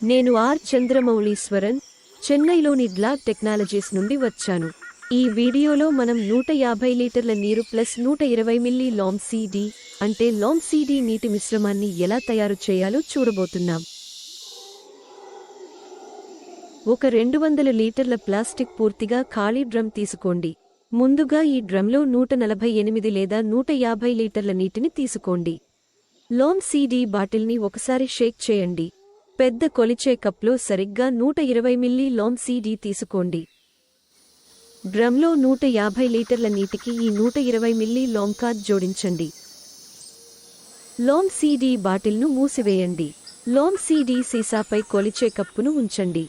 నేను ఆర్ చంద్రమౌళీశ్వరన్, చెన్నైలోని glad technologies నుండి వచ్చాను. ఈ వీడియోలో మనం 150 లీటర్ల నీరు ప్లస్ 120 మిల్లీ లాంసీడీ అంటే లాంసీడీ నీటి మిశ్రమాన్ని ఎలా తయారు చేయాలో చూడబోతున్నాం. ఒక 200 లీటర్ల ప్లాస్టిక్ పూర్తిగా ఖాళీ డ్రమ్ తీసుకోండి. ముందుగా ఈ డ్రమ్లో 148 లేదా 150 లీటర్ల నీటిని తీసుకోండి. లాంసీడీ బాటిల్ని ఒకసారి షేక్ చేయండి. పెద్ద కొలిచే కప్లో సరిగ్గా 120 మిల్లీ లాంసీడీ తీసుకోండి. డ్రమ్లో 150 లీటర్ల నీటికి ఈ 120 మిల్లీ లాంకాడ్ జోడించండి. లాంసీడీ బాటిల్ను మూసివేయండి. లాంసీడీ సీసాపై కొలిచే కప్పును ఉంచండి.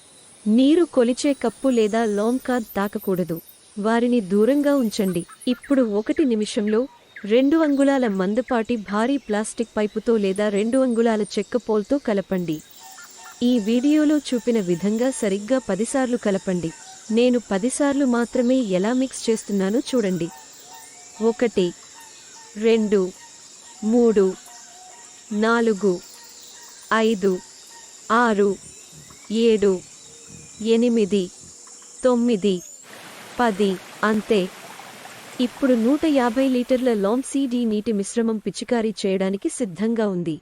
నీరు కొలిచే కప్పు లేదా లాంకాడ్ తాకకూడదు. వారిని దూరంగా ఉంచండి. ఇప్పుడు 1 నిమిషంలో 2 అంగుళాల మందపాటి భారీ ప్లాస్టిక్ పైపుతో లేదా 2 అంగుళాల చెక్క పోల్తో కలపండి. ఈ వీడియోలో చూపిన విధంగా సరిగ్గా 10 సార్లు కలపండి. నేను 10 సార్లు మాత్రమే ఎలా మిక్స్ చేస్తున్నానో చూడండి. 1 2 3 4 5 6 7 8 9 10 అంతే. ఇప్పుడు 150 లీటర్ల లాంసీడీ నీటి మిశ్రమం పిచికారీ చేయడానికి సిద్ధంగా ఉంది.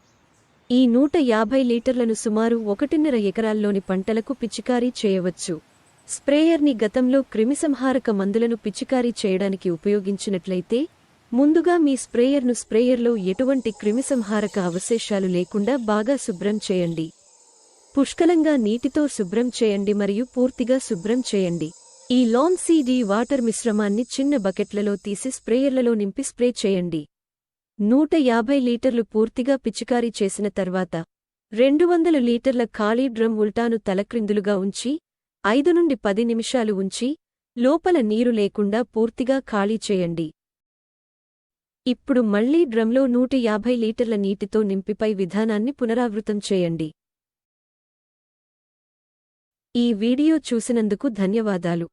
ఈ 150 లీటర్లను సుమారు 1.5 ఎకరాల్లోని పంటలకు పిచికారీ చేయవచ్చు. స్ప్రేయర్ని గతంలో క్రిమిసంహారక మందులను పిచికారీ చేయడానికి ఉపయోగించినట్లయితే ముందుగా మీ స్ప్రేయర్లో ఎటువంటి క్రిమిసంహారక అవశేషాలు లేకుండా బాగా శుభ్రం చేయండి. పుష్కలంగా నీటితో శుభ్రం చేయండి మరియు పూర్తిగా శుభ్రం చేయండి. ఈ లాంసీడీ వాటర్ మిశ్రమాన్ని చిన్న బకెట్లలో తీసి స్ప్రేయర్లలో నింపి స్ప్రే చేయండి. 150 లీటర్లు పూర్తిగా పిచికారీ చేసిన తర్వాత 200 లీటర్ల ఖాళీ డ్రమ్ ఉల్టాను తలక్రిందులుగా ఉంచి 5 నుండి 10 నిమిషాలు ఉంచి లోపల నీరు లేకుండా పూర్తిగా ఖాళీ చేయండి. ఇప్పుడు మళ్లీ డ్రమ్లో 150 లీటర్ల నీటితో నింపిపై విధానాన్ని పునరావృతం చేయండి. ఈ వీడియో చూసినందుకు ధన్యవాదాలు.